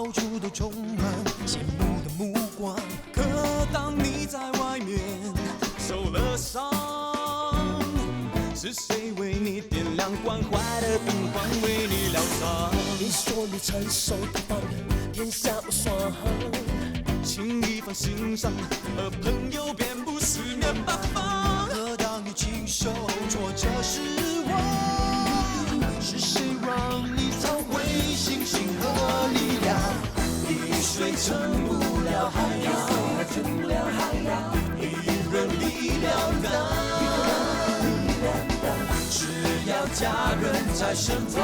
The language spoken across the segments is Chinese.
到处都充满羡慕的目光。可当你在外面受了伤，是谁为你点亮关怀的灯光，为你疗伤？你说你成熟大方，天下无双，轻易放心上，和朋友便不四面八方。可当你经受挫折失望，是谁让你找回信心和力量？雨水成不了海洋，一人力量大。只要家人在身旁，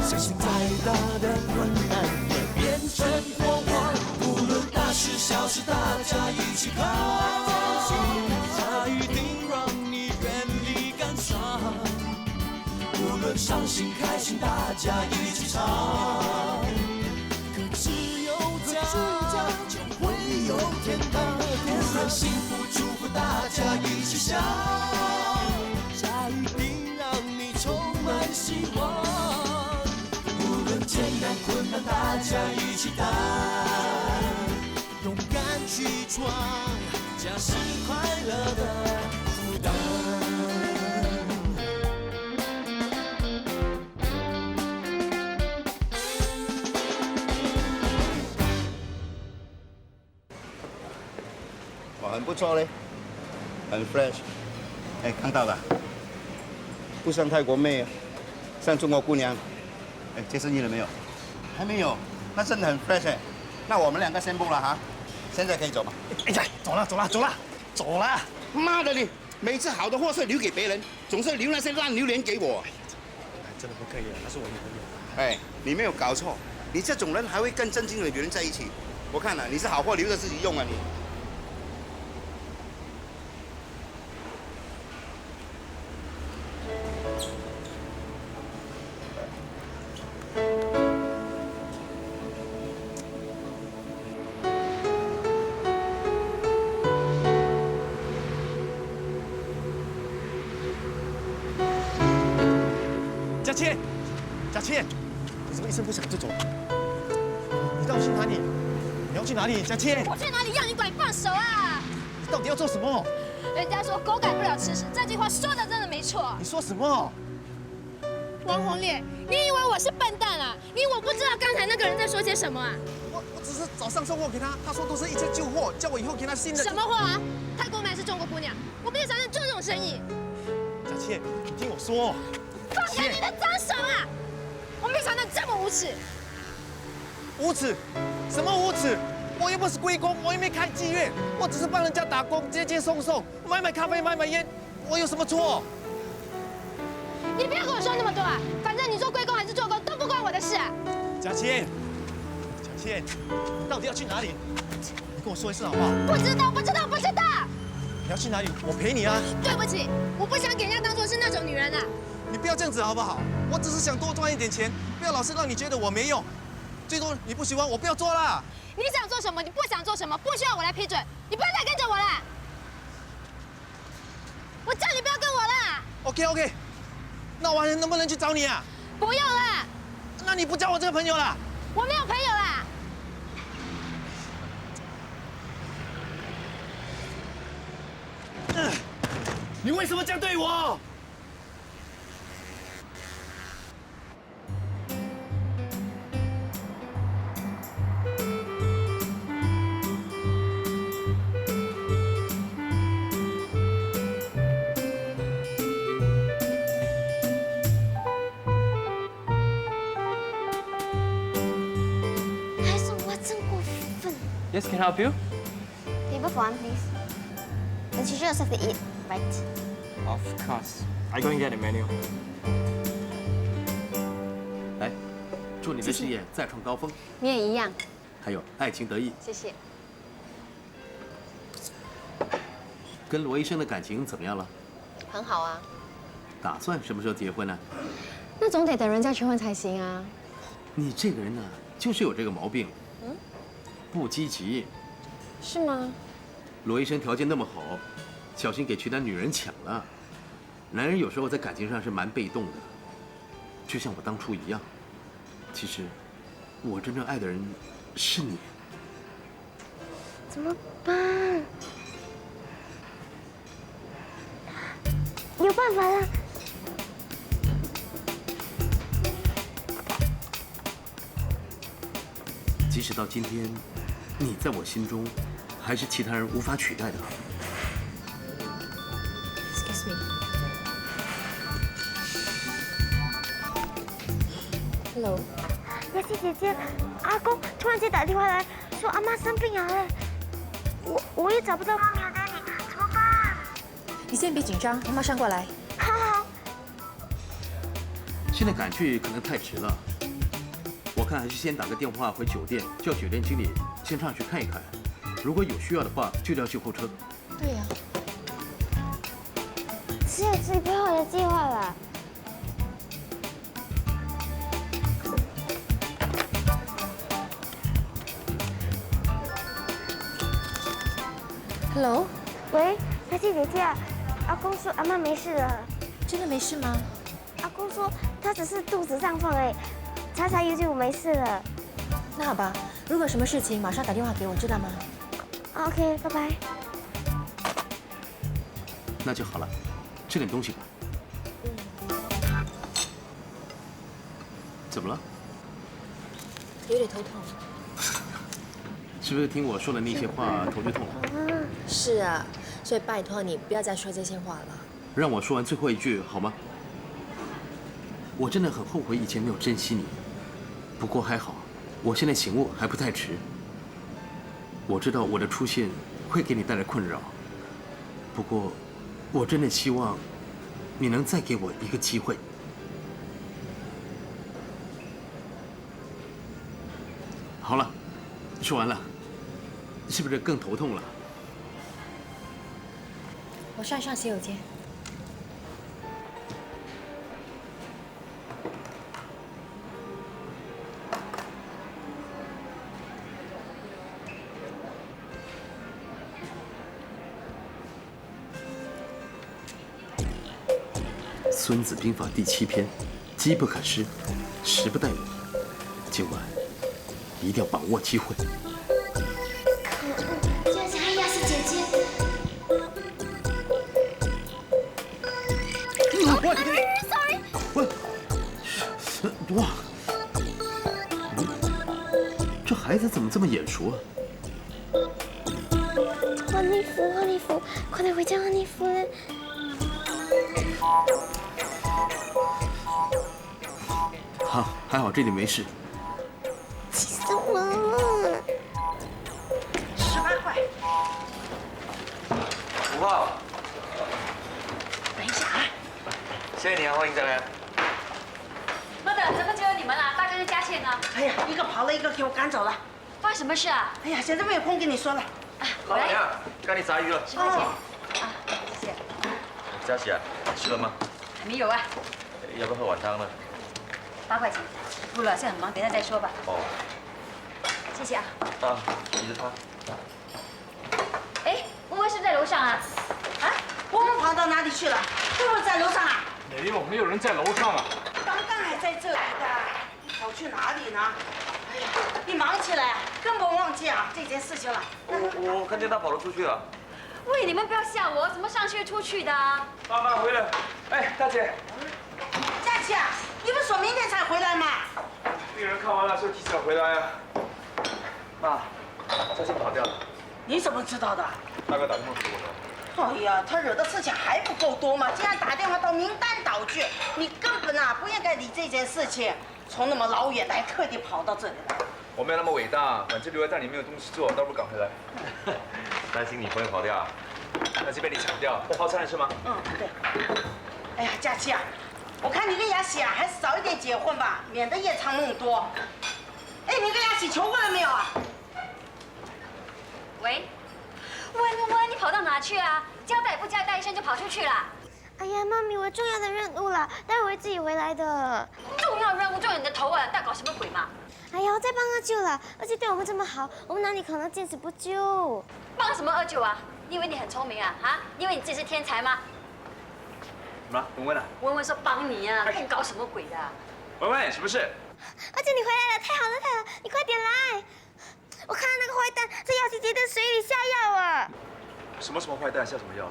相信再大的困难也变成火光。无论大事小事，大家一起扛，它一定让你远离感伤。无论伤心开心，大家一起唱。可只有家，就会有天堂。无论幸福祝福，大家一起想。家一定让你充满希望，无论艰难困难，大家一起担，勇敢去闯，家是快乐的负担。哇，很不错嘞，很 fresh。哎，看到了。不像泰国妹，像中国姑娘。哎，接生意了没有？还没有，那真的很 fresh 哎。那我们两个先不了哈，现在可以走吗？哎呀，走了！妈的你！每次好的货色留给别人，总是留那些烂榴莲给我。真的不可以了，那是我女朋友。哎，你没有搞错，你这种人还会跟正经的女人在一起？我看了，你是好货留着自己用啊你。佳倩，你怎么一声不响就走？你到底去哪里？你要去哪里，佳倩？我去哪里要你管？放手啊！你到底要做什么？人家说狗改不了吃屎，这句话说的真的没错。你说什么？王红烈，你以为我是笨蛋啊？你以为我不知道刚才那个人在说些什么啊？我只是早上送货给他，他说都是一切旧货，叫我以后给他新的。什么货啊？泰国妹还是中国姑娘？我不是想让你做这种生意。佳倩，你听我说。放开你的脏手啊！我没想到这么无耻。无耻？什么无耻？我又不是龟公，我又没开妓院，我只是帮人家打工，接接送送，买买咖啡，买买烟，我有什么错？你不要跟我说那么多啊！反正你做龟公还是做工都不关我的事啊！佳倩，你到底要去哪里？你跟我说一声好不好？不知道！你要去哪里？我陪你啊！对不起，我不想给人家当做是那种女人啊！你不要这样子好不好？我只是想多赚一点钱，不要老是让你觉得我没用。最多你不喜欢我不要做啦。你想做什么？你不想做什么？不需要我来批准。你不要再跟着我了。我叫你不要跟我了。OK， 那我还能不能去找你啊？不用了。那你不叫我这个朋友了？我没有朋友啦。你为什么这样对我？还说我真过分。Yes, can I help you? Table for one, please. The children also have to eat, right? Of course. I go and get the menu. 来，祝你的事业再创高峰，你也一样，还有爱情得意。谢谢。跟罗医生的感情怎么样了？很好啊。打算什么时候结婚呢？那总得等人家求婚才行啊。你这个人呢，就是有这个毛病。不积极。是吗？罗医生条件那么好，小心给其他女人抢了。男人有时候在感情上是蛮被动的，就像我当初一样。其实，我真正爱的人是你。怎么办？有办法了。即使到今天，你在我心中还是其他人无法取代的。Excuse me. Hello. 雅琪姐姐，阿公突然间打电话来说阿妈生病了哎，我也找不到妈咪和爹地，怎么办？你先别紧张，我马上过来。好好。现在赶去可能太迟了，我看还是先打个电话回酒店，叫酒店经理先上去看一看。如果有需要的话，就叫救护车。对呀。只有最不好的计划了。Hello. 喂，雅琪姐姐，阿公说阿妈没事了。真的没事吗？阿公说他只是肚子胀风而已，查查就没事了。那好吧，如果有什么事情马上打电话给我，知道吗？ OK， 拜拜。那就好了，吃点东西吧。怎么了？有点头痛。是不是听我说的那些话头就痛了？是啊，所以拜托你不要再说这些话了。让我说完最后一句好吗？我真的很后悔以前没有珍惜你，不过还好，我现在醒悟还不太迟。我知道我的出现会给你带来困扰，不过我真的希望你能再给我一个机会。好了，说完了，是不是更头痛了？我上洗手间。《孙子兵法》第7篇：机不可失，时不待我。今晚一定要把握机会。这是雅琪姐姐。哇！这孩子怎么这么眼熟啊？换衣服，换衣服，快点回家换衣服了。好，还好这里没事。气死我了！18块。5号。等一下啊！谢谢你啊，欢迎再来。Mother，怎么只有你们啦？大哥跟佳倩呢？哎呀，一个跑了，一个给我赶走了。发生什么事啊？哎呀，现在没有空跟你说了。老娘啊，干你杂鱼了。10块钱。啊，谢谢。佳琪啊，吃了吗？还没有啊。要不要喝碗汤呢8块钱。不了，现在很忙，等一下再说吧。哦。谢谢啊。啊，你的汤。哎，温温是不是在楼上啊？啊，温温跑到哪里去了？会不会在楼上啊？没有人在楼上啊。刚刚还在这里的，跑去哪里呢？哎呀，你忙起来啊，根本忘记啊这件事情了。我看见他跑了出去了。喂，你们不要吓我，怎么上去出去的？妈妈回来。哎，大姐。佳琪啊，你不是说明天才回来吗？病人看完了，说提早回来啊。妈，佳倩跑掉了。你怎么知道的？大哥打电话给我的。哎呀，他惹的事情还不够多吗？竟然打电话到名单岛去，你根本啊不应该理这件事情，从那么老远的还特地跑到这里来。我没有那么伟大，反正留在这里没有东西做，倒不如赶回来。担心你朋友跑掉，那就被你抢掉。我好餐是吗？嗯，对。哎呀，佳琪啊，我看你跟雅喜啊，还是早一点结婚吧，免得夜长梦多。哎，你跟雅喜求婚了没有啊？喂，温，你跑到哪去啊？交代不交代一声就跑出去了？哎呀，妈咪，我重要的任务了，待会自己回来的。重要任务重要你的头啊！在搞什么鬼嘛？哎呀，我再帮他救了，而且对我们这么好，我们哪里可能见死不救？帮什么二舅啊？你以为你很聪明啊？啊？你以为你自己是天才吗？什么？文文啊？温温说帮你啊，看你搞什么鬼的？文文，什么事？而且你回来了，太好了太好了，你快点来！我看到那个坏蛋在姚琪姐的水里下药啊！什么坏蛋下什么药？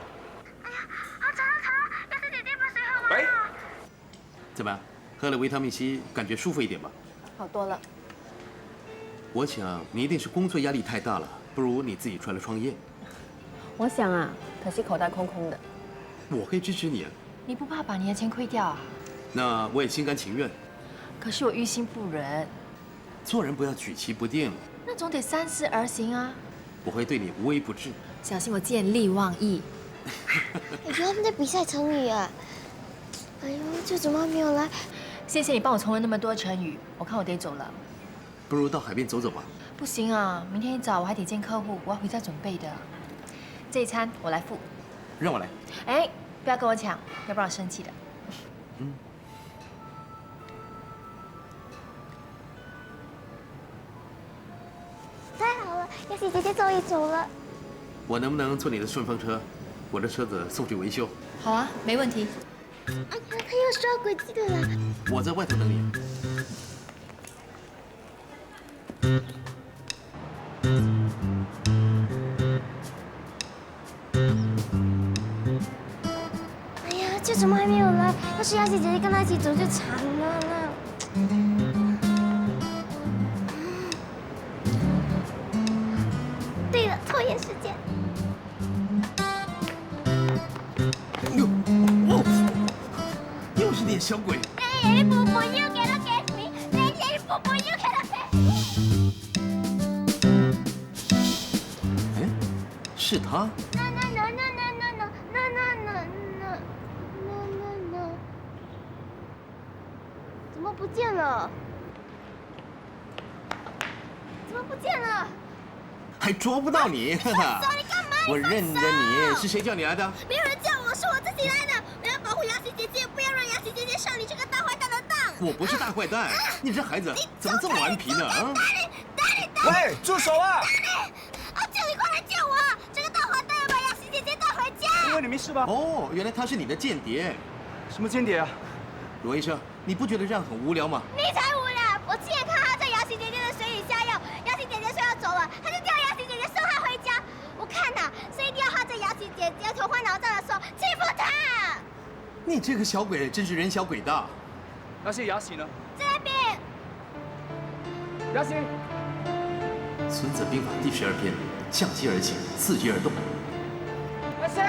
哎呀，查！姚琪姐姐把水喝完喂，了。怎么样？喝了维他命 C，感觉舒服一点吧？好多了。我想你一定是工作压力太大了，不如你自己出来创业。我想啊，可惜口袋空空的。我可以支持你啊。你不怕把你的钱亏掉啊？那我也心甘情愿。可是我于心不忍。做人不要举棋不定。那总得三思而行啊。我会对你无微不至。小心我见利忘义。我觉得他们在比赛成语啊。哎呦，舅舅妈没有来。谢谢你帮我重了那么多成语，我看我得走了。不如到海边走走吧。不行啊，明天一早我还得见客户，我要回家准备的。这一餐我来付。让我来。哎，不要跟我抢，要不然我生气的。嗯。太好了，雅琪姐姐终于走了。我能不能坐你的顺风车？我的车子送去维修。好啊，没问题。哎呀，他又刷轨迹的啦！我在外头等你。哎呀，舅舅妈还没有来，要是雅琪姐姐跟她一起走就惨了呢。对了，拖延时间。又是你小鬼！哎，婆婆又给了 get me， 哎，婆婆又给了 get me。哎，是他。怎么不见了？怎么不见了？还捉不到你！哈哈。你干嘛？我认得你，是谁叫你来的？没有人叫我，是我自己来的。我要保护雅琪姐姐，不要让雅琪姐姐上你这个大坏蛋的当。我不是大坏蛋，你这孩子怎么这么顽皮呢？啊！喂，住手啊！叫你快来救我！这个大坏蛋要把雅琪姐姐带回家。因为你没事吧？哦，原来他是你的间谍。什么间谍啊？罗医生，你不觉得这样很无聊吗？你才无聊！我亲眼看他在雅琪姐姐的水里下药，雅琪姐姐说要走了，他就叫雅琪姐姐送她回家。我看呐，所以一定要他在雅琪姐姐头昏脑胀的时候欺负她。你这个小鬼真是人小鬼大。那些雅琪呢？在那边。雅琪。《孙子兵法》第12篇：相机而行，伺机而动。雅琪。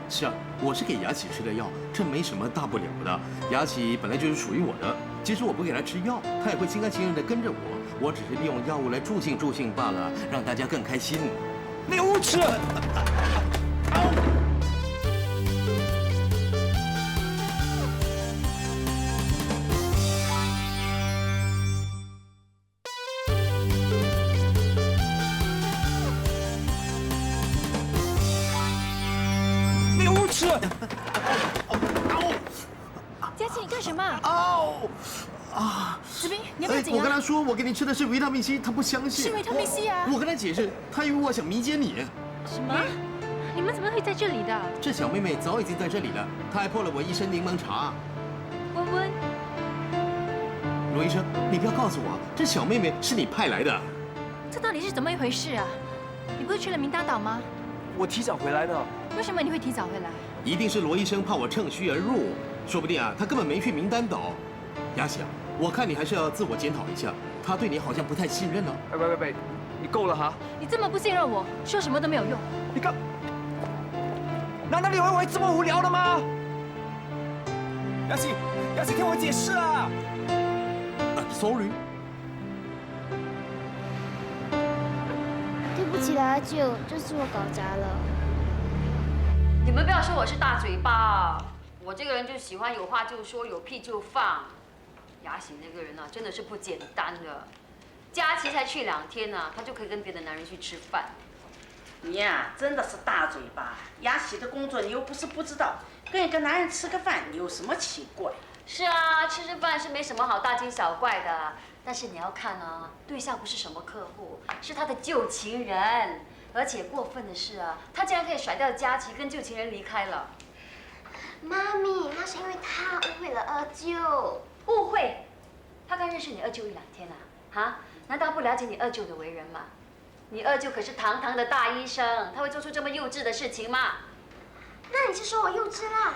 是啊，我是给雅琪吃的药，这没什么大不了的。雅琪本来就是属于我的，即使我不给她吃药，她也会心甘情愿地跟着我。我只是利用药物来助兴罢了，让大家更开心。你无耻！你无耻！佳琪，你干什么？哦，啊！子斌，你要不要紧啊？我跟他说我给你吃的是维他命 C， 他不相信。是维他命 C 啊！我跟他解释，他以为我想迷奸你。什么？你们怎么会在这里的？这小妹妹早已经在这里了，她还泼了我一身柠檬茶。温温，罗医生，你不要告诉我，这小妹妹是你派来的。这到底是怎么一回事啊？你不是去了明达岛吗？我提早回来的。为什么你会提早回来？一定是罗医生怕我趁虚而入，说不定啊，他根本没去名单岛。雅琪啊，我看你还是要自我检讨一下，他对你好像不太信任哦。喂，你够了哈！你这么不信任我，说什么都没有用。你干？难道你以为我会这么无聊的吗？雅琪，听我解释啊！Sorry。对不起啦，阿舅，就是我搞砸了。你们不要说我是大嘴巴，我这个人就喜欢有话就说，有屁就放。雅琪那个人啊，真的是不简单的。佳琪才去2天呢，她就可以跟别的男人去吃饭。你呀，真的是大嘴巴。雅琪的工作你又不是不知道，跟一个男人吃个饭，你有什么奇怪？是啊，吃饭是没什么好大惊小怪的，但是你要看啊，对象不是什么客户，是他的旧情人。而且过分的是啊，他竟然可以甩掉佳琪，跟旧情人离开了。妈咪，那是因为他误会了阿舅。误不会，他刚认识你二舅1、2天啊，哈？难道不了解你二舅的为人吗？你二舅可是堂堂的大医生，他会做出这么幼稚的事情吗？那你是说我幼稚啦？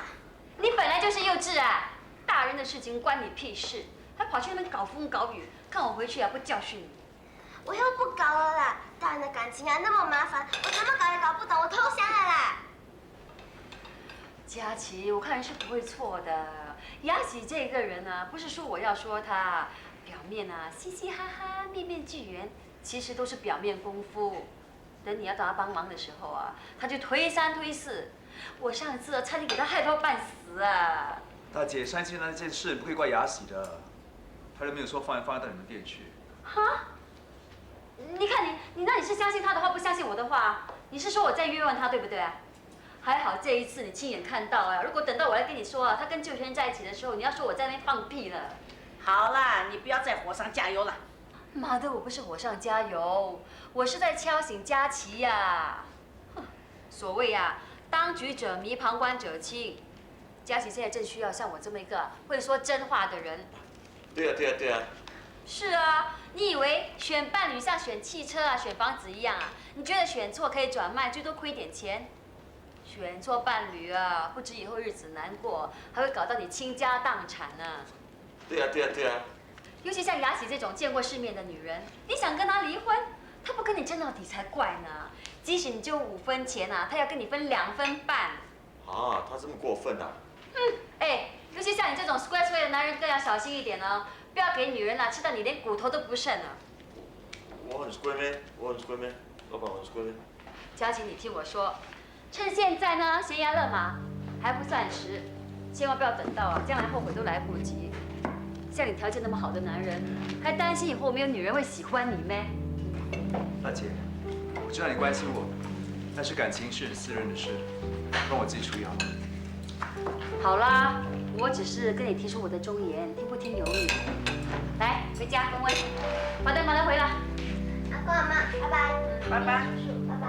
你本来就是幼稚啊！大人的事情关你屁事，还跑去那边搞风搞雨，看我回去啊不教训你。我又不搞了啦！大人的感情啊那么麻烦，我怎么搞也搞不懂，我投降了啦！佳琪，我看人是不会错的。雅喜这个人呢，不是说我要说他，表面啊嘻嘻哈哈、面面俱圆，其实都是表面功夫。等你要找他帮忙的时候啊，他就推三推四。我上次差点给他害到半死啊！大姐，上次那件事不可以怪雅喜的，他都没有说放到你们店去。哈？你看你那你是相信他的话，不相信我的话？你是说我在冤枉他，对不对啊？还好这一次你亲眼看到啊！如果等到我来跟你说啊，他跟旧轩在一起的时候，你要说我在那边放屁了。好啦，你不要再火上加油了。妈的，我不是火上加油，我是在敲醒佳琪呀！所谓呀，当局者迷，旁观者清。佳琪现在正需要像我这么一个会说真话的人。对啊。是啊，你以为选伴侣像选汽车啊、选房子一样啊？你觉得选错可以转卖，最多亏点钱？选错伴侣啊，不止以后日子难过，还会搞到你倾家荡产呢。对啊。尤其像雅喜这种见过世面的女人，你想跟她离婚，她不跟你争到底才怪呢。即使你就5分钱啊，她要跟你分2分半。啊，他这么过分啊？尤其像你这种 square 的男人更要小心一点哦，不要给女人啊吃到你连骨头都不剩了。我很 square 咩？老板，我很 square 咩？佳琪，你听我说，趁现在呢悬崖勒马，还不算迟，千万不要等到啊将来后悔都来不及。像你条件那么好的男人，还担心以后没有女人会喜欢你咩？大姐，我知道你关心我，但是感情是私人的事，让我自己处理好了。好啦，我只是跟你提出我的忠言，听不听由你。来，回家分温。马德回来。阿公阿妈，拜拜。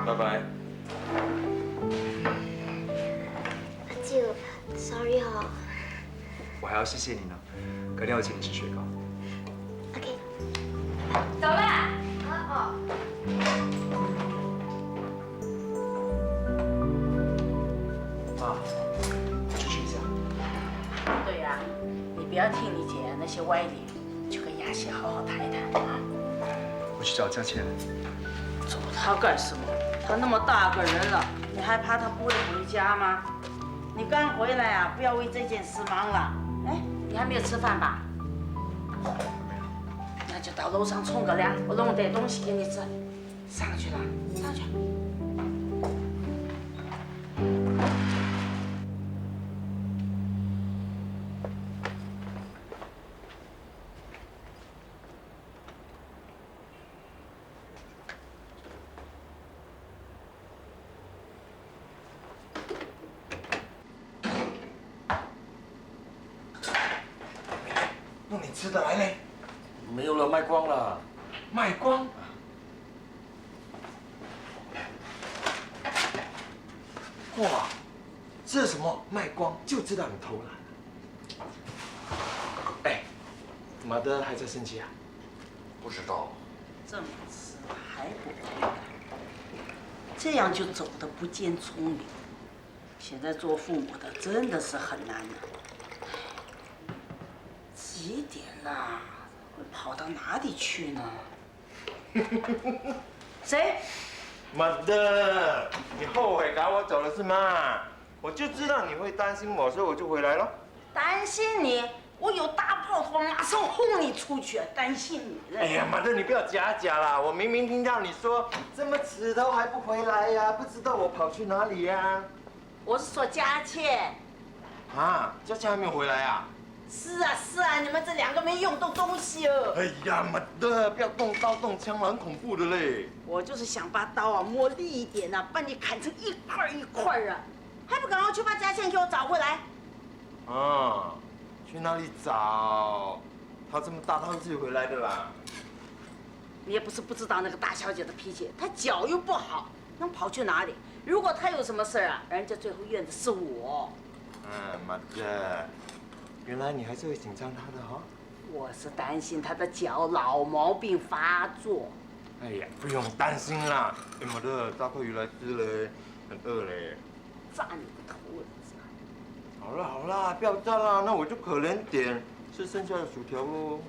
拜拜。阿舅 ，sorry 哦。我还要谢谢你呢，改天我请你吃雪糕。OK。走啦。妈，出去一下。对呀，你不要听你姐那些歪理，去跟雅喜好好谈一谈啊。我去找佳倩。找她干什么？她那么大个人了，你还怕她不会回家吗？你刚回来啊，不要为这件事忙了。哎，你还没有吃饭吧？那就到楼上冲个凉，我弄点东西给你吃。上去了，上去。那你吃的来嘞？没有了，卖光了。卖光？哇，这什么卖光就知道你偷懒。哎，马德还在生气啊？不知道。这么迟还不回来，这样就走得不见踪影。现在做父母的真的是很难的。几点了？会跑到哪里去呢？谁？马德，你后悔赶我走了是吗？我就知道你会担心我，所以我就回来了。担心你？我有大炮头，马上轰你出去。担心你了？哎呀，马德，你不要假啦！我明明听到你说这么迟都还不回来呀，不知道我跑去哪里呀？我是说佳倩。啊，佳倩还没有回来啊？是啊，你们这2个没用动东西哦。哎呀，马德，不要动刀动枪了，很恐怖的嘞。我就是想把刀啊磨利一点啊，把你砍成一块一块啊，还不赶快去把佳倩给我找回来？啊，去哪里找？她这么大，她会自己回来的啦。你也不是不知道那个大小姐的脾气，她脚又不好，能跑去哪里？如果她有什么事啊，人家最后怨的是我。马德，原来你还是会紧张她的哈？我是担心他的脚老毛病发作。哎呀，不用担心啦。哎，妈的，大块鱼来吃嘞，很饿嘞。炸你个头子！好了好了，不要炸啦，那我就可怜点，吃剩下的薯条喽。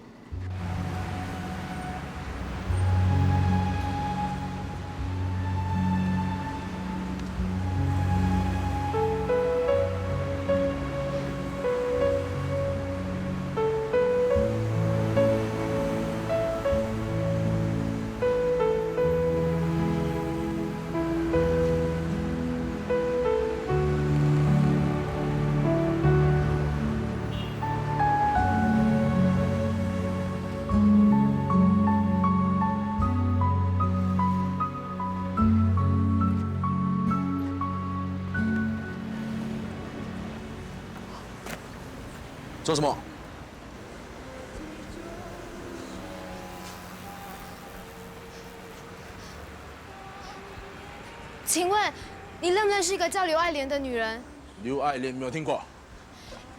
做什么？请问你认不认识一个叫刘爱莲的女人？刘爱莲没有听过。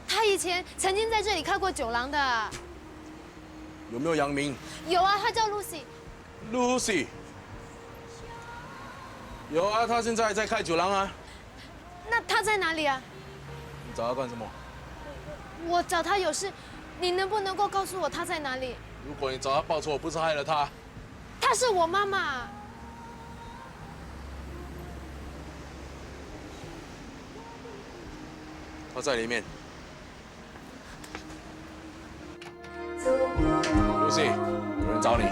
她以前曾经在这里开过酒廊的。有没有杨明？有啊，她叫 Lucy。Lucy。有啊，她现在在开酒廊啊。那她在哪里啊？你找她干什么？我找她有事，你能不能够告诉我她在哪里？如果你找她报错，不是害了她。她是我妈妈。她在里面。Lucy， 有人找你。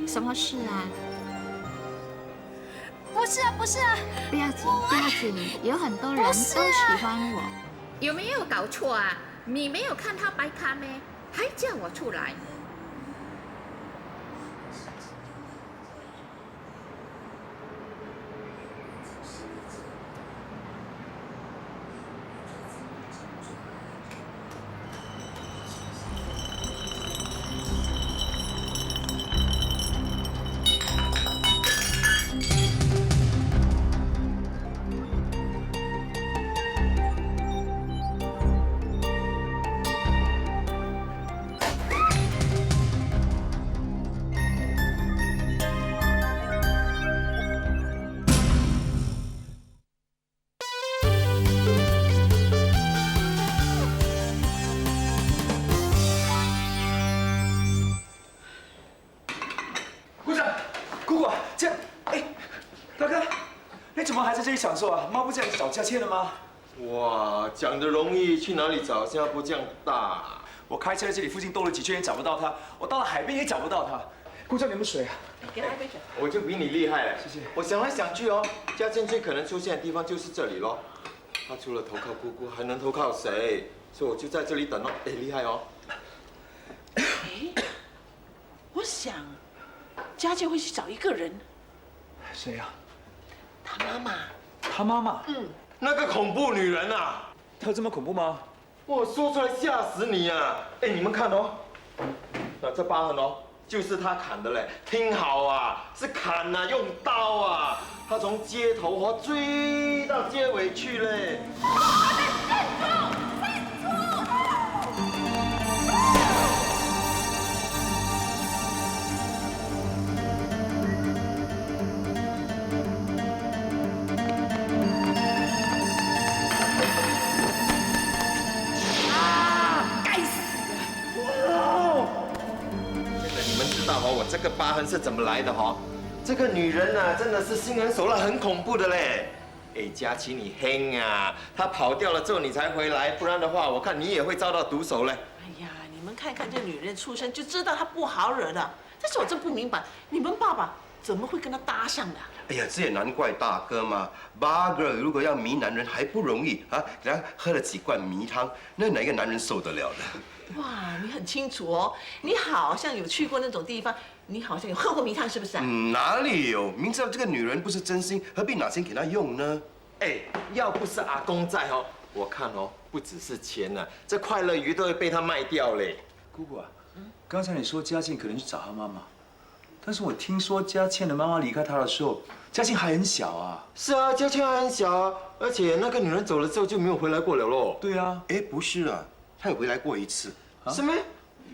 什么事啊？不是啊，不是啊！不要紧，不要紧，有很多人都喜欢我。有没有搞错啊？你没有看他白卡咩？还叫我出来？享受啊！妈不这样找佳倩了吗？哇，讲的容易，去哪里找？新加坡这样大，我开车在这里附近兜了几圈也找不到她，我到了海边也找不到她。姑丈，你们水啊？给他一杯水。我就比你厉害了，谢谢。我想来想去哦，佳倩最可能出现的地方就是这里咯。她除了投靠姑姑，还能投靠谁？所以我就在这里等哦。哎，厉害哦！哎，我想佳倩会去找一个人。谁呀？她妈妈。她妈妈？那个恐怖女人啊！她有这么恐怖吗？我说出来吓死你啊！哎，你们看哦，这疤痕哦，就是她砍的嘞。听好啊，是砍啊，用刀啊，她从街头追到街尾去嘞。我这个疤痕是怎么来的哈？这个女人啊，真的是心狠手辣，很恐怖的嘞。哎，佳琪你黑啊，她跑掉了之后你才回来，不然的话，我看你也会遭到毒手嘞。哎呀，你们看看这女人出身就知道她不好惹的。但是我真不明白，你们爸爸怎么会跟她搭上的？哎呀，这也难怪大哥嘛。八哥如果要迷男人还不容易啊，给他喝了几罐迷汤，那哪个男人受得了的？哇，你很清楚哦，你好像有去过那种地方，你好像有喝过迷汤，是不是啊？哪里有？明知道这个女人不是真心，何必拿钱给她用呢？哎，要不是阿公在哦，我看哦，不只是钱呐，这快乐鱼都会被他卖掉嘞。姑姑啊，刚才你说佳倩可能去找她妈妈，但是我听说佳倩的妈妈离开她的时候，佳倩还很小啊。是啊，佳倩还很小啊，而且那个女人走了之后就没有回来过了喽。对啊。哎，不是啊，她有回来过一次。什么？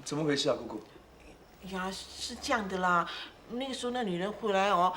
怎么回事啊，姑姑？呀，是这样的啦。那个时候那女人回来哦，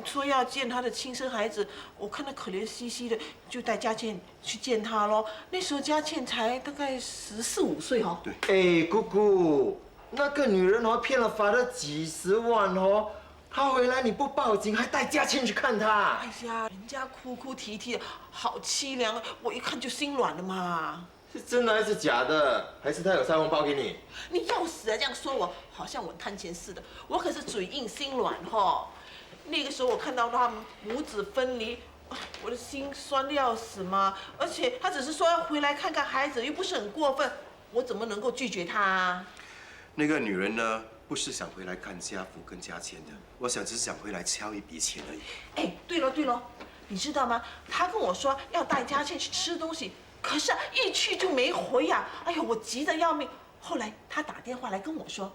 说要见她的亲生孩子，我看她可怜兮兮的，就带佳倩去见她咯。那时候佳倩才大概14、15岁哦。对。哎，姑姑，那个女人哦骗了罚了几10万哦，她回来你不报警，还带佳倩去看她。哎呀，人家哭哭啼啼的，好凄凉啊！我一看就心软了嘛。是真的还是假的？还是她有塞红包给你？你要死啊！这样说我，好像我贪钱似的。我可是嘴硬心软哈。那个时候我看到他们母子分离，我的心酸的要死嘛。而且他只是说要回来看看孩子，又不是很过分，我怎么能够拒绝他啊？那个女人呢，不是想回来看家福跟佳倩的，我想只是想回来敲一笔钱而已。哎，对了对了，你知道吗？他跟我说要带佳倩去吃东西。可是一去就没回呀！哎呦，我急得要命。后来他打电话来跟我说，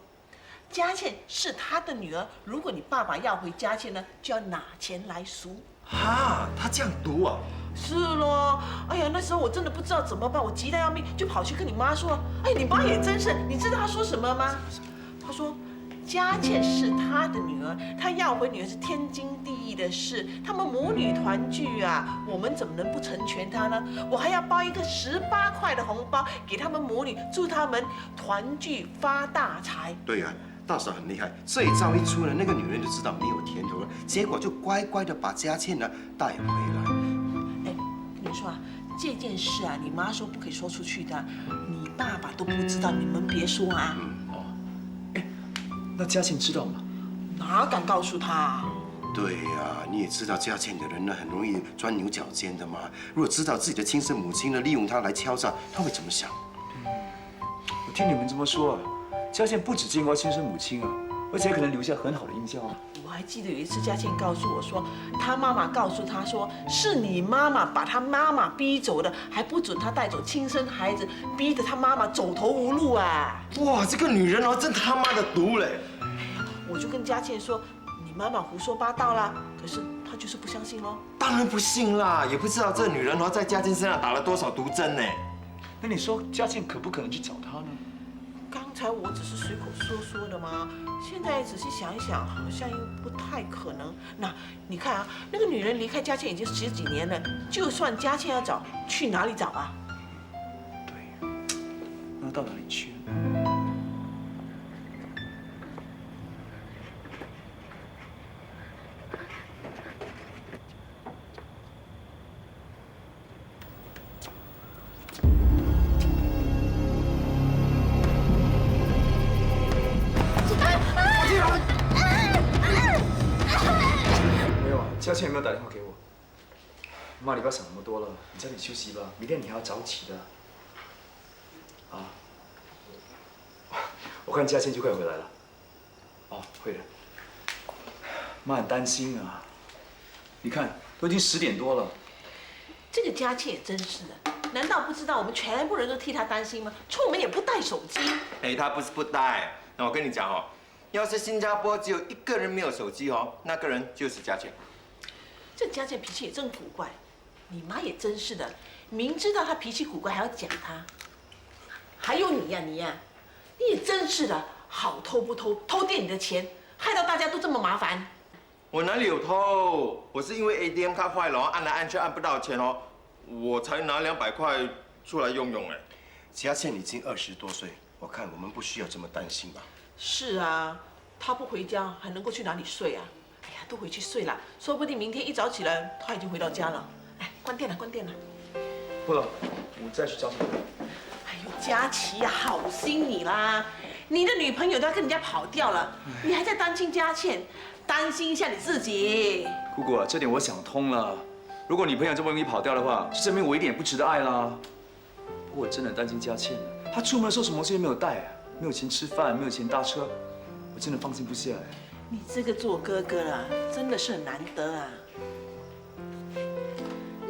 佳倩是他的女儿，如果你爸爸要回佳倩呢，就要拿钱来赎。哈，他这样读啊？是咯。哎呀，那时候我真的不知道怎么办，我急得要命，就跑去跟你妈说。哎，你妈也真是，你知道她说什么吗？她说，佳倩是他的女儿，他要回女儿是天经地义的事。他们母女团聚啊，我们怎么能不成全他呢？我还要包一个18块的红包给他们母女，祝他们团聚发大财。对呀、大嫂很厉害，这一招一出呢，那个女人就知道没有甜头了，结果就乖乖的把佳倩呢带回来。哎，跟你说啊，这件事啊，你妈说不可以说出去的，你爸爸都不知道，你们别说啊。那佳倩知道吗？哪敢告诉她？对呀、你也知道佳倩的人呢，很容易钻牛角尖的嘛。如果知道自己的亲生母亲呢利用她来敲诈，她会怎么想？我听你们这么说啊，佳倩不止见过亲生母亲啊，而且可能留下很好的印象啊。我还记得有一次，佳倩告诉我说，她妈妈告诉她说，是你妈妈把她妈妈逼走的，还不准她带走亲生孩子，逼得她妈妈走投无路啊！哇，这个女人哦，真他妈的毒嘞！我就跟佳倩说，你妈妈胡说八道啦，可是她就是不相信咯。当然不信啦，也不知道这女人哦在佳倩身上打了多少毒针呢。那你说佳倩可不可能去找她呢？刚才我只是随口说说的嘛，现在仔细想一想，好像又不太可能。那你看啊，那个女人离开佳倩已经10几年了，就算佳倩要找，去哪里找啊？那到哪里去呢？没有啊，佳倩有没有打电话给我？妈，你不要想那么多了，你早点休息吧，明天你还要早起的。啊，我看佳倩就快回来了。哦，会的。妈很担心啊，你看都已经10点多了。这个佳倩也真是的，难道不知道我们全部人都替她担心吗？出门也不带手机。哎，她不是不带，那我跟你讲哦，要是新加坡只有1个人没有手机哦，那个人就是佳倩。这佳倩脾气也真古怪，你妈也真是的，明知道她脾气古怪还要讲她。还有你呀，你也真是的，好偷不偷，偷垫你的钱，害到大家都这么麻烦。我哪里有偷？我是因为 ATM 卡坏了，按来按去按不到钱哦，我才拿200块出来用用哎。佳倩已经20多岁，我看我们不需要这么担心吧。是啊，她不回家还能够去哪里睡啊？哎呀，都回去睡了，说不定明天一早起来她已经回到家了。哎，关电了，关电了。不了，我再去找你。哎呦，佳琪呀，好心你啦！你的女朋友都要跟人家跑掉了，你还在担心佳倩，担心一下你自己。姑姑啊，这点我想通了。如果女朋友这么容易跑掉的话，就证明我一点也不值得爱啦。不过我真的担心佳倩了，她出门的时候什么东西都没有带啊，没有钱吃饭，没有钱搭车，我真的放心不下哎。你这个做哥哥啊，真的是很难得啊。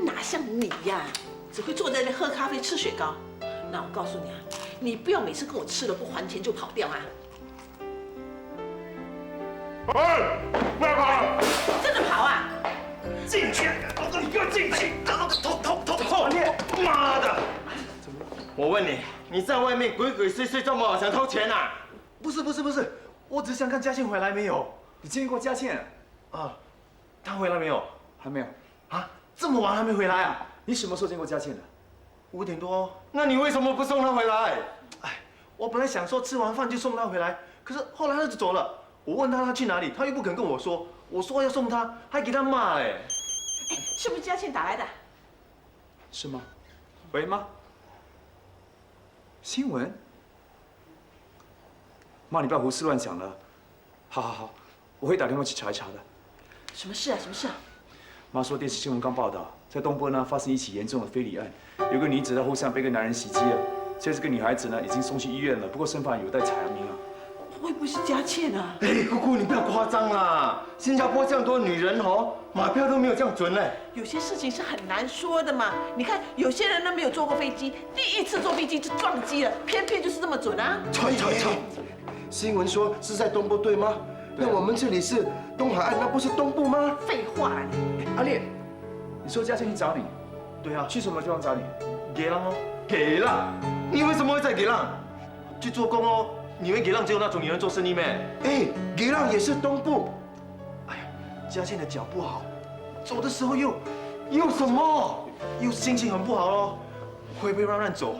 哪像你呀，只会坐在那喝咖啡吃雪糕。那我告诉你啊，你不要每次跟我吃了不还钱就跑掉啊。哎，不要跑！真的跑啊？进去！龙哥，你给我进去！偷！妈的！我问你，你在外面鬼鬼祟祟这么好，想偷钱啊？不是，我只想看嘉倩回来没有。你见过嘉倩？啊，她回来没有？还没有。啊，这么晚还没回来啊？你什么时候见过嘉倩的5点多。那你为什么不送她回来？哎，我本来想说吃完饭就送她回来，可是后来她就走了。我问她去哪里，她又不肯跟我说。我说要送她，还给她骂哎。哎，是不是嘉倩打来的？是吗？喂，妈。新闻？妈，你不要胡思乱想了。好，我会打电话去查一查的。什么事啊？什么事啊？妈说电视新闻刚报道，在东波呢发生一起严重的非礼案，有个女子在后巷被个男人袭击了。现在这个女孩子呢已经送去医院了，不过身犯有待查明啊。会不会是嘉倩啊？哎，姑姑你不要夸张啦！新加坡这样多女人哦，马票都没有这样准嘞。有些事情是很难说的嘛。你看有些人呢没有坐过飞机，第一次坐飞机就撞击了，偏偏就是这么准啊！吵！新闻说是在东部对吗？那我们这里是东海岸，那不是东部吗？废话啦！阿烈，你说嘉倩去找你？对啊，去什么地方找你？给浪哦，给浪！你为什么会在给浪？去做工哦。你以为给浪只有那种女人做生意咩？哎，给浪也是东部。哎呀，嘉倩的脚不好，走的时候又什么？又心情很不好咯，会不会乱走，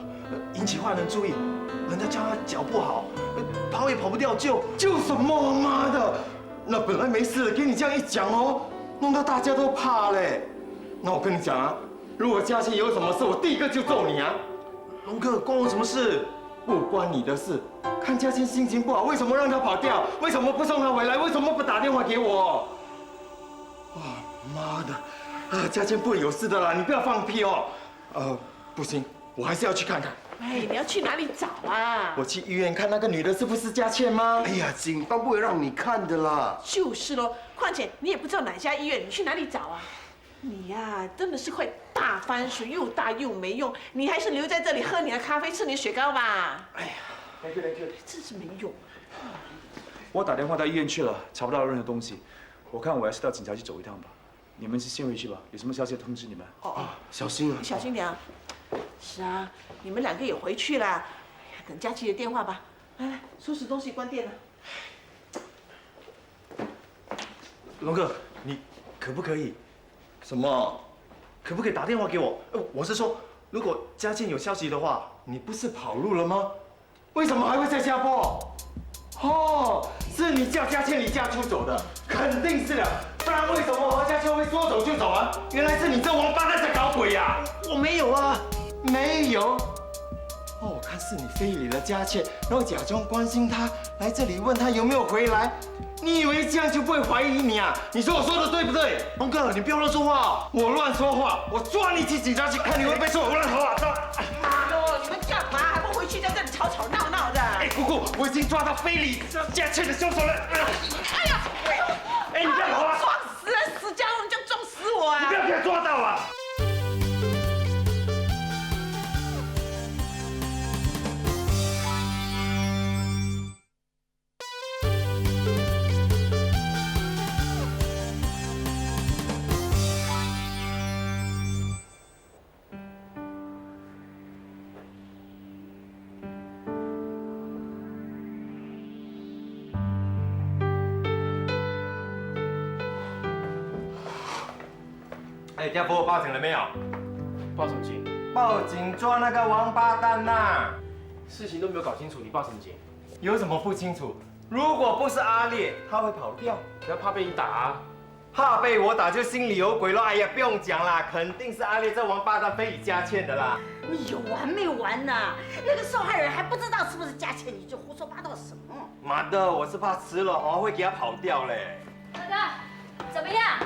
引起坏人注意？人家叫她脚不好，跑也跑不掉，救什么？妈的！那本来没事的，给你这样一讲哦，弄到大家都怕嘞。那我跟你讲啊，如果嘉倩有什么事，我第一个就揍你啊！龙哥，关我什么事？不关你的事。看嘉倩心情不好，为什么让她跑掉？为什么不送她回来？为什么不打电话给我？哇，妈的！嘉倩不会有事的啦，你不要放屁哦。不行，我还是要去看看。哎，你要去哪里找啊？我去医院看那个女的是不是嘉倩吗？哎呀，警方不会让你看的啦。就是咯，况且你也不知道哪家医院，你去哪里找啊？你呀，真的是块大番薯，又大又没用。你还是留在这里喝你的咖啡，吃你的雪糕吧。哎呀，Thank you，真是没用。我打电话到医院去了，查不到任何东西。我看我还是到警察局走一趟吧。你们先回去吧，有什么消息通知你们。小心啊！你小心点啊。是啊，你们2个也回去啦。等佳琪的电话吧。来，收拾东西，关店了。龙哥，你可不可以？什么？可不可以打电话给我？我是说，如果嘉倩有消息的话，你不是跑路了吗？为什么还会在新加坡？哦，是你叫嘉倩离家出走的，肯定是的。不然为什么嘉倩会说走就走啊？原来是你这王八蛋在搞鬼呀！我没有啊，没有。哦，我看是你非礼了嘉倩，然后假装关心她，来这里问她有没有回来。你以为这样就不会怀疑你啊？你说我说的对不对？龙哥，你不要乱说话！我乱说话，我抓你去警察局看你会不会说我乱说话。妈的，你们干嘛还不回去在这里吵吵闹闹的？哎，姑姑，我已经抓到非礼嘉倩的凶手了。哎呀，哎，你不要跑啊！撞死人，死家伙，你就撞死我啊！你不要给他抓到啊！哎，家婆报警了没有？报什么警？报警抓那个王八蛋呐！事情都没有搞清楚，你报什么警？有什么不清楚？如果不是阿烈，他会跑掉。不要怕被你打啊！怕被我打就心里有鬼了。哎呀，不用讲啦，肯定是阿烈这王八蛋非礼嘉倩的啦。你有完没完呐？那个受害人还不知道是不是嘉倩，你就胡说八道什么？妈的，我是怕迟了哦会给他跑掉嘞。大哥，怎么样？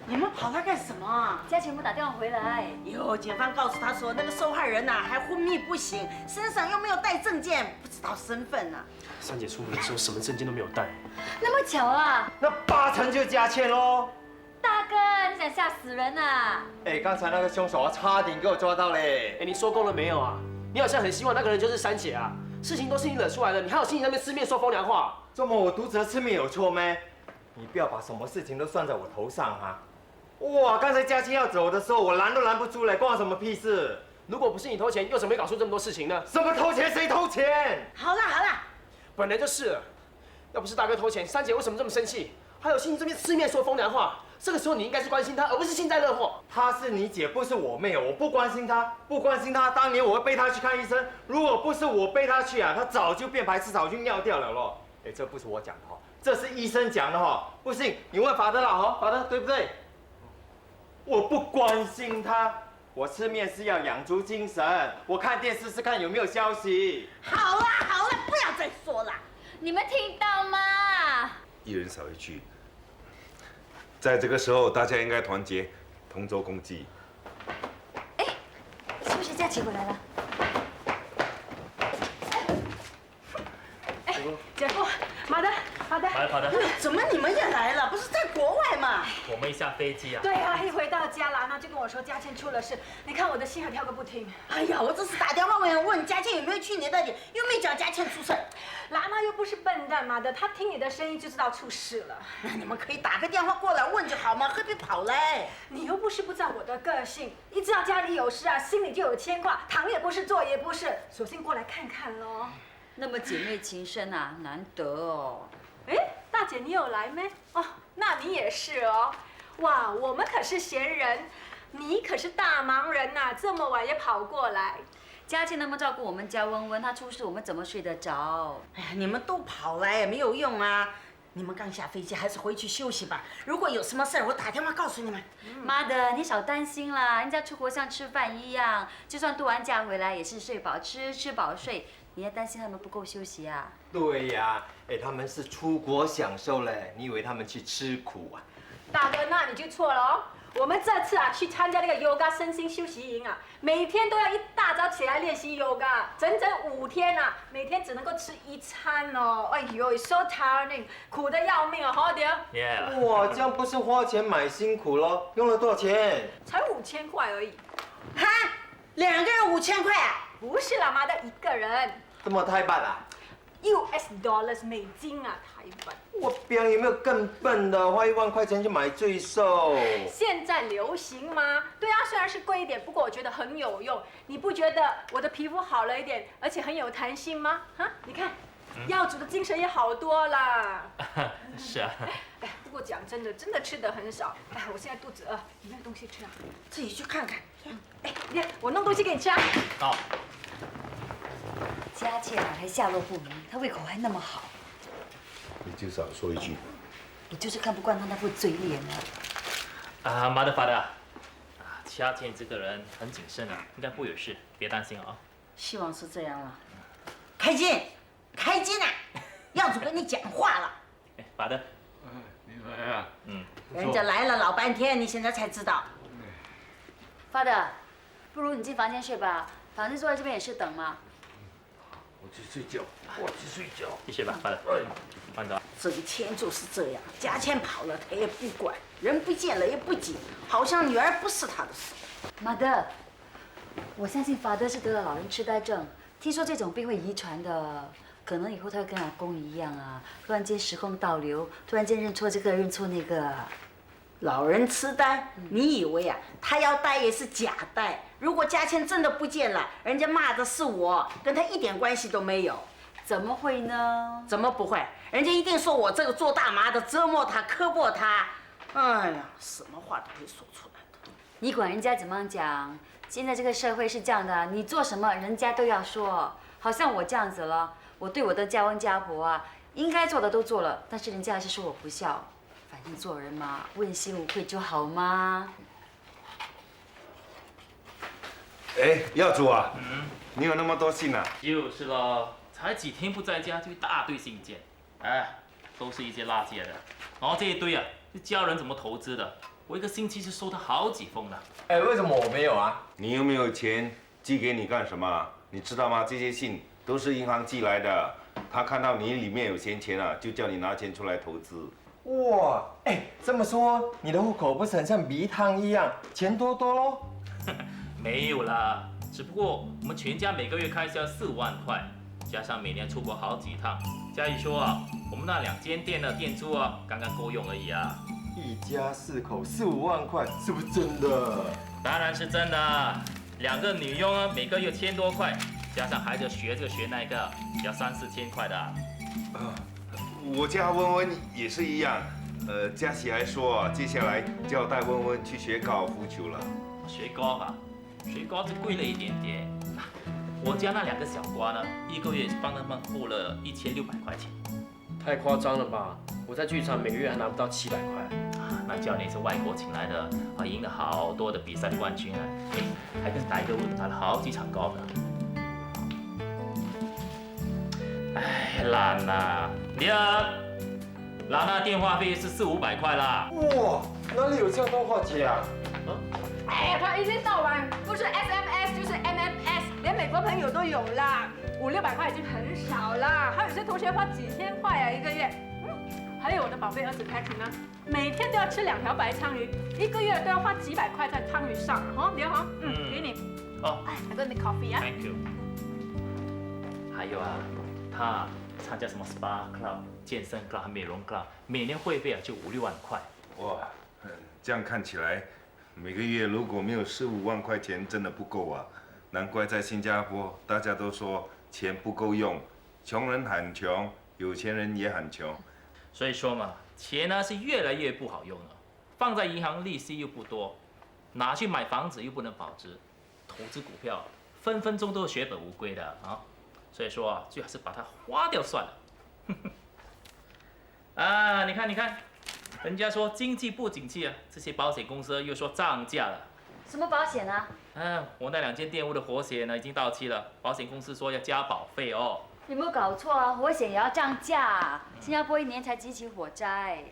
你们跑他干什么？嘉倩不打电话回来。有检方告诉他说，那个受害人呐还昏迷不醒，身上又没有带证件，不知道身份呐。三姐出门的时候什么证件都没有带。那么巧啊？那8成就是嘉倩喽。大哥，你想吓死人啊！哎，刚才那个凶手啊，差点给我抓到嘞。哎，你收工了没有啊？你好像很希望那个人就是三姐啊。事情都是你惹出来的，你还有心情在那边吃面说风凉话？这么我读者吃面有错没？你不要把什么事情都算在我头上哈。哇，刚才佳倩要走的时候，我拦都拦不住嘞，关我什么屁事？如果不是你偷钱，又怎么会搞出这么多事情呢？什么偷钱？谁偷钱？好啦，本来就是了，要不是大哥偷钱，三姐为什么这么生气？还有心这边四面说风凉话。这个时候你应该是关心她，而不是幸灾乐祸。她是你姐，不是我妹，我不关心她，不关心她。当年我会背她去看医生，如果不是我背她去啊，她早就变白痴，早就尿掉了咯。哎，这不是我讲的哈，这是医生讲的哈。不信你问法德啦哈，法德对不对？我不关心她，我吃面是要养足精神，我看电视是看有没有消息。好啦，不要再说了。你们听到吗？一人少一句。在这个时候，大家应该团结，同舟共济。哎，是不是佳琪回来了？哎，姐夫，马德。怎么你们也来了？不是在国外吗？我们一下飞机啊。对啊，一回到家，兰娜就跟我说佳倩出了事。你看我的心还跳个不停。哎呀，我只是打电话问佳倩有没有去你那里，又没讲佳倩出事。兰娜又不是笨蛋嘛的，她听你的声音就知道出事了。那你们可以打个电话过来问就好嘛，何必跑来？你又不是不知道我的个性，一知道家里有事啊，心里就有牵挂，躺也不是，坐也不是，索性过来看看咯。那么姐妹情深啊，难得哦。哎，大姐你有来没？哦，那你也是哦。哇，我们可是闲人，你可是大忙人呐，这么晚也跑过来。佳倩那么照顾我们家温温，她出事我们怎么睡得着？哎呀，你们都跑来也没有用啊！你们刚下飞机，还是回去休息吧。如果有什么事儿，我打电话告诉你们。妈的，你少担心啦，人家出国像吃饭一样，就算度完假回来也是睡饱吃，吃饱睡。你还担心他们不够休息啊？对呀，哎，他们是出国享受嘞，你以为他们去吃苦啊？大哥，那你就错了哦。我们这次啊去参加那个 yoga 身心休息营啊，每天都要一大早起来练习 yoga， 整整5天啊，每天只能够吃1餐哦。哎呦 ，so tiring， 苦得要命哦，好点。哇，这样不是花钱买辛苦咯？用了多少钱？才5000块而已。哈，2个人5000块啊？不是啦，妈的，1个人。这么太笨啊US dollars 美金啊，台湾。我边有没有更笨的，花1万块钱去买罪受？现在流行吗？对啊，虽然是贵一点，不过我觉得很有用。你不觉得我的皮肤好了一点，而且很有弹性吗？哈，你看，药煮的精神也好多啦。是啊。哎，不过讲真的，真的吃的很少。哎，我现在肚子饿，有没有东西吃啊？自己去看看。哎，你看，我弄东西给你吃啊。好。佳倩还下落不明，她胃口还那么好。你就少说一句。我就是看不惯她那副嘴脸啊。啊，妈的发的，佳倩这个人很谨慎啊，应该不会有事，别担心啊。希望是这样了。开金啊！耀祖跟你讲话了。哎，发的。你来啊。人家来了老半天，你现在才知道。发的，不如你进房间睡吧，反正坐在这边也是等嘛。我去睡觉。你睡吧，发的。慢走。整天就是这样，佳倩跑了他也不管，人不见了也不紧，好像女儿不是他的事。马德，我相信法德是得了老人痴呆症，听说这种病会遗传的，可能以后他会跟阿公一样啊，突然间时空倒流，突然间认错这个认错那个。老人痴呆，你以为啊，他要呆也是假呆。如果佳倩真的不见了，人家骂的是我，跟他一点关系都没有。怎么会呢？怎么不会？人家一定说我这个做大妈的折磨他、刻薄他。哎呀，什么话都会说出来的。你管人家怎么讲？现在这个社会是这样的，你做什么人家都要说。好像我这样子了，我对我的家翁家婆啊，应该做的都做了，但是人家还是说我不孝。反正做人嘛，问心无愧就好嘛。哎，耀祖啊，你有那么多信啊？就是咯，才几天不在家就一大堆信件，哎，都是一些垃圾的。然后这一堆啊，是教人怎么投资的。我1个星期就收到好几封了。哎，为什么我没有啊？你又没有钱，寄给你干什么？你知道吗？这些信都是银行寄来的，他看到你里面有闲钱了，就叫你拿钱出来投资。哇，哎，这么说你的户口不是很像迷汤一样，钱多多咯？没有啦，只不过我们全家每个月开销4、5万块，加上每年出国好几趟，嘉义说啊，我们那2间店的店租啊，刚刚够用而已啊。一家4口4、5万块，是不是真的？当然是真的。2个女佣啊，每个月1000多块，加上孩子学这个学那个，要3、4千块的。我家温温也是一样。佳琪还说啊，接下来就要带温温去学高尔夫球了。学golf啊，学golf就贵了一点点。我家那2个小瓜呢，一个月帮他们付了1600块钱。太夸张了吧！我在剧场每个月还拿不到700块。那教练是外国请来的，啊，赢了好多的比赛冠军啊，还跟戴哥打了好几场golf呢。哎，懒呐，那电话费是4、500块啦。哇，哪里有这样多话讲？哎，他一天到晚不是 SMS 就是 MMS， 连美国朋友都有啦，5、600块已经很少啦。还有些同学花几千块啊一个月。还有我的宝贝儿子 Patrick 呢，每天都要吃2条白鲳鱼，一个月都要花几百块在鲳鱼上。你好，给你。哦，哎，I got me coffee 啊。Thank you。还有啊，他参加什么 SPA club、健身 club、美容 club， 每年会费啊就5、6万块。哇，这样看起来，每个月如果没有4、5万块钱，真的不够啊！难怪在新加坡大家都说钱不够用，穷人喊穷，有钱人也喊穷。所以说嘛，钱呢是越来越不好用了，放在银行利息又不多，拿去买房子又不能保值，投资股票分分钟都是血本无归的啊！所以说啊，最好是把它花掉算了。啊，你看，人家说经济不景气啊，这些保险公司又说涨价了。什么保险啊？我那2间店屋的活险呢已经到期了，保险公司说要加保费哦。有没有搞错啊？活险也要涨价？新加坡1年才几起火灾，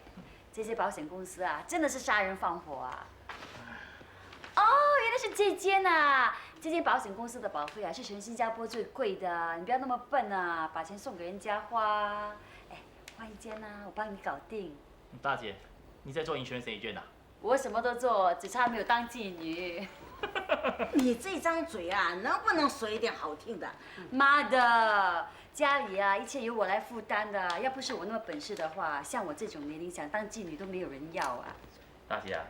这些保险公司啊，真的是杀人放火啊！哦，原来是这间啊！这间保险公司的保费啊，是全新加坡最贵的。你不要那么笨啊，把钱送给人家花。哎，换一间啊，我帮你搞定。大姐，你在做insurance agent啊？我什么都做，只差没有当妓女。你这张嘴啊，能不能说一点好听的？妈的！家里啊，一切由我来负担的。要不是我那么本事的话，像我这种年龄想当妓女都没有人要啊。大姐啊，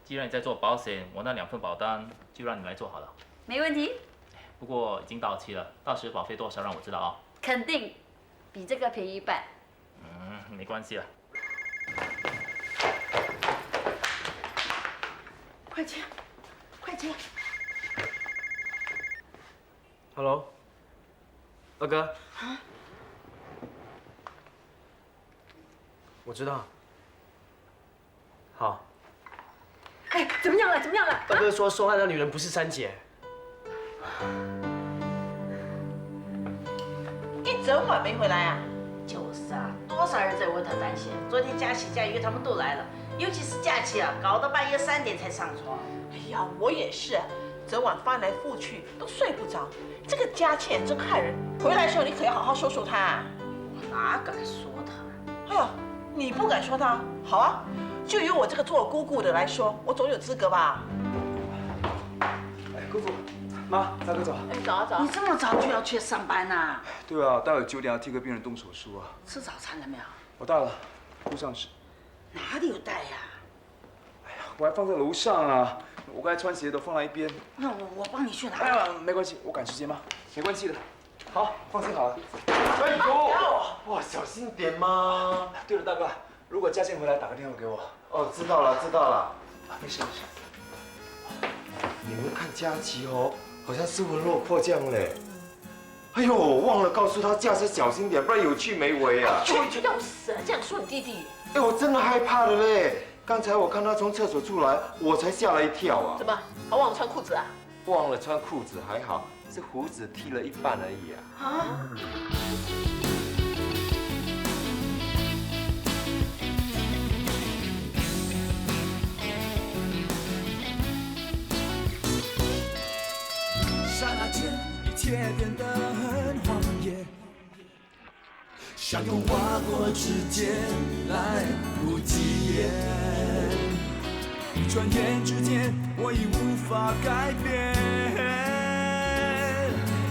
既然你在做保险，我那2份保单就让你来做好了。没问题。不过已经到期了，到时保费多少让我知道啊。肯定，比这个便宜1半。没关系了。快接，快接。Hello， 二哥。我知道。好。哎，怎么样了？二哥说受害的女人不是珊姐。一整晚没回来啊？就是啊，多少人在为他担心。昨天佳琪、佳瑜他们都来了，尤其是佳琪啊，搞到半夜3点才上床。哎呀，我也是，整晚翻来覆去都睡不着。这个佳倩真害人，回来的时候你可要好好说说她。我哪敢说她？哎呦，你不敢说她？好啊，就由我这个做姑姑的来说，我总有资格吧？哎，姑姑，妈，大哥走。哎，早啊早。你这么早就要去上班呐？对啊，待会9点要替个病人动手术啊。吃早餐了没有？我带了，路上吃。哪里有带呀？哎呀，我还放在楼上啊。我刚才穿鞋都放在一边。那我帮你去拿。哎呀，没关系，我赶时间嘛，没关系的。好，放心好了。哎呦，哇，小心点嘛。对了，大哥，如果佳倩回来，打个电话给我。哦，知道了，知道了。没事没事。你们看佳琪哦，好像失魂落魄这样嘞。哎呦，忘了告诉他驾车小心点，不然有去没回啊。要死啊！这样说你弟弟。哎，我真的害怕了嘞。刚才我看他从厕所出来，我才吓了一跳啊！怎么还忘了穿裤子啊？忘了穿裤子还好，是胡子剃了一半而已啊。啊！刹那间，一切变得很荒野，相拥划过指尖，来不及言。一转眼之间，我已无法改变，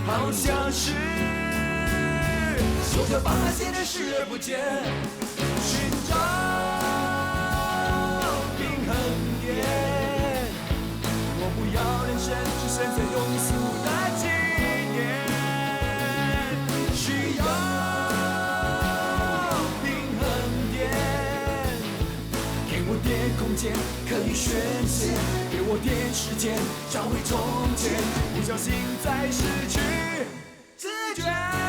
好像是着方案写的视而不见，寻找平衡点。我不要人生只剩下庸俗的纪念，需要平衡点。给我点空间可以宣泄，给我点时间找回从前，不小心再失去自觉。